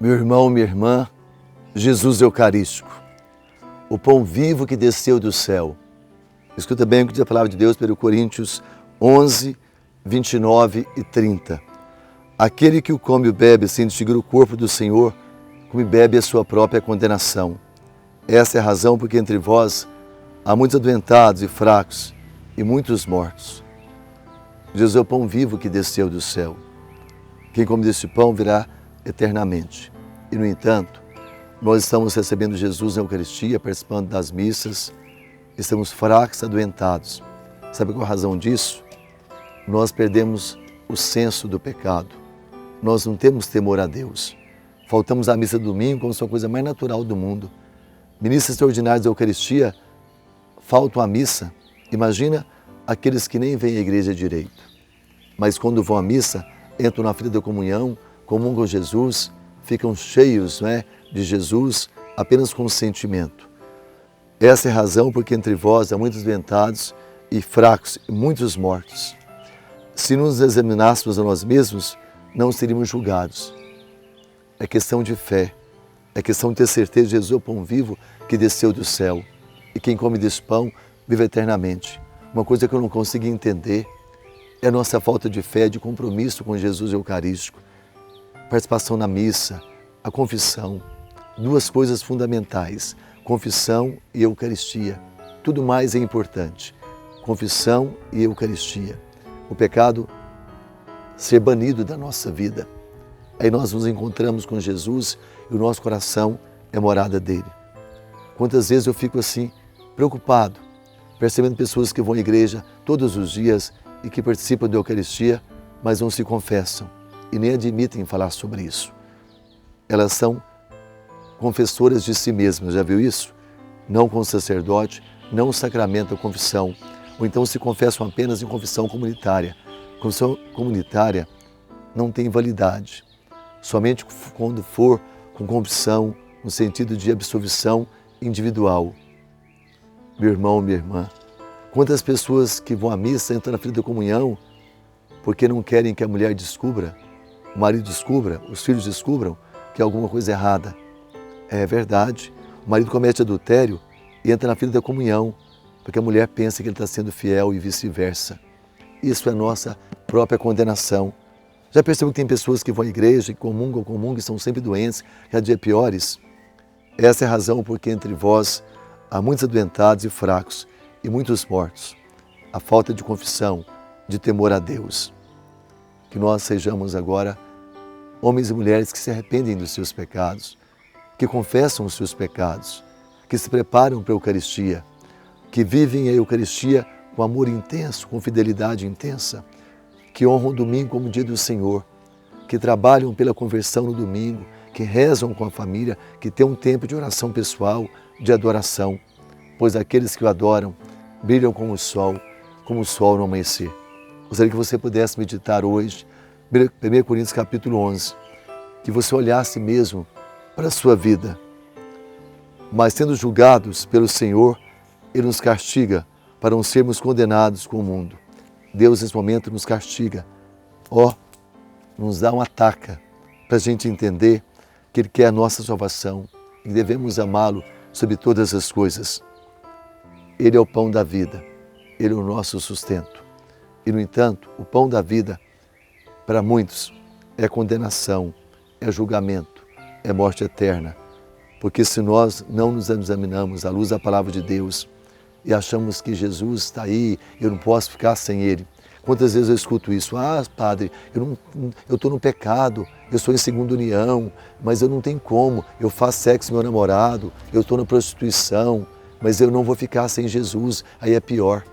Meu irmão, minha irmã, Jesus Eucarístico, o pão vivo que desceu do céu. Escuta bem o que diz a palavra de Deus pelo Coríntios 11, 29 e 30. Aquele que o come e o bebe sem distinguir o corpo do Senhor, come e bebe a sua própria condenação. Essa é a razão porque entre vós há muitos adoentados e fracos e muitos mortos. Jesus é o pão vivo que desceu do céu. Quem come desse pão virá eternamente. E, no entanto, nós estamos recebendo Jesus na Eucaristia, participando das missas, estamos fracos, adoentados. Sabe qual a razão disso? Nós perdemos o senso do pecado. Nós não temos temor a Deus. Faltamos à missa do domingo como se fosse a coisa mais natural do mundo. Ministros extraordinários da Eucaristia faltam à missa. Imagina aqueles que nem vêm à igreja direito. Mas quando vão à missa, entram na fila da comunhão, comungam com Jesus, ficam cheios, de Jesus apenas com o sentimento. Essa é a razão porque entre vós há muitos doentados e fracos e muitos mortos. Se nos examinássemos a nós mesmos, não seríamos julgados. É questão de fé, é questão de ter certeza de Jesus é o pão vivo que desceu do céu. E quem come desse pão vive eternamente. Uma coisa que eu não consigo entender é a nossa falta de fé, de compromisso com Jesus Eucarístico. Participação na missa, a confissão, duas coisas fundamentais, confissão e Eucaristia. Tudo mais é importante, confissão e Eucaristia. O pecado ser banido da nossa vida. Aí nós nos encontramos com Jesus e o nosso coração é morada dele. Quantas vezes eu fico assim, preocupado, percebendo pessoas que vão à igreja todos os dias e que participam da Eucaristia, mas não se confessam e nem admitem falar sobre isso. Elas são confessoras de si mesmas, já viu isso? Não com o sacerdote, não sacramentam a confissão, ou então se confessam apenas em confissão comunitária. Confissão comunitária não tem validade. Somente quando for com confissão, no sentido de absolvição individual. Meu irmão, minha irmã, quantas pessoas que vão à missa entram na fila da comunhão porque não querem que a mulher descubra, o marido descubra, os filhos descubram que há alguma coisa errada. É verdade, o marido comete adultério e entra na fila da comunhão porque a mulher pensa que ele está sendo fiel e vice-versa. Isso é nossa própria condenação. Já percebeu que tem pessoas que vão à igreja, que comungam e são sempre doentes, cada dia piores? Essa é a razão porque entre vós há muitos adoentados e fracos e muitos mortos. A falta de confissão, de temor a Deus. Que nós sejamos agora homens e mulheres que se arrependem dos seus pecados, que confessam os seus pecados, que se preparam para a Eucaristia, que vivem a Eucaristia com amor intenso, com fidelidade intensa, que honram o domingo como dia do Senhor, que trabalham pela conversão no domingo, que rezam com a família, que têm um tempo de oração pessoal, de adoração, pois aqueles que o adoram brilham como o sol no amanhecer. Gostaria que você pudesse meditar hoje, 1 Coríntios capítulo 11, que você olhasse mesmo para a sua vida. Mas sendo julgados pelo Senhor, Ele nos castiga para não sermos condenados com o mundo. Deus nesse momento nos castiga, nos dá um ataque para a gente entender que Ele quer a nossa salvação e devemos amá-lo sobre todas as coisas. Ele é o pão da vida, Ele é o nosso sustento. E, no entanto, o pão da vida, para muitos, é condenação, é julgamento, é morte eterna. Porque se nós não nos examinamos à luz da palavra de Deus e achamos que Jesus está aí, eu não posso ficar sem Ele. Quantas vezes eu escuto isso? Padre, eu estou no pecado, eu sou em segunda união, mas eu não tenho como, eu faço sexo com meu namorado, eu estou na prostituição, mas eu não vou ficar sem Jesus, aí é pior.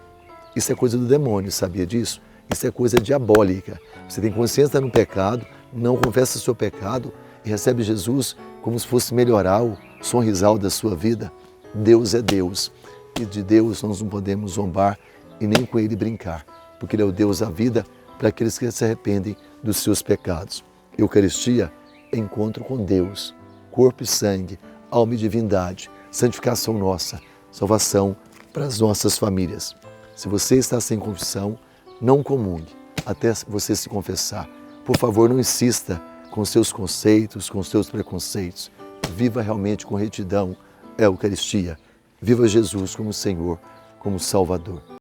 Isso é coisa do demônio, sabia disso? Isso é coisa diabólica. Você tem consciência de estar no pecado, não confessa o seu pecado e recebe Jesus como se fosse melhorar o sorrisal da sua vida. Deus é Deus e de Deus nós não podemos zombar e nem com Ele brincar, porque Ele é o Deus da vida para aqueles que se arrependem dos seus pecados. Eucaristia é encontro com Deus, corpo e sangue, alma e divindade, santificação nossa, salvação para as nossas famílias. Se você está sem confissão, não comungue até você se confessar. Por favor, não insista com seus conceitos, com seus preconceitos. Viva realmente com retidão a Eucaristia. Viva Jesus como Senhor, como Salvador.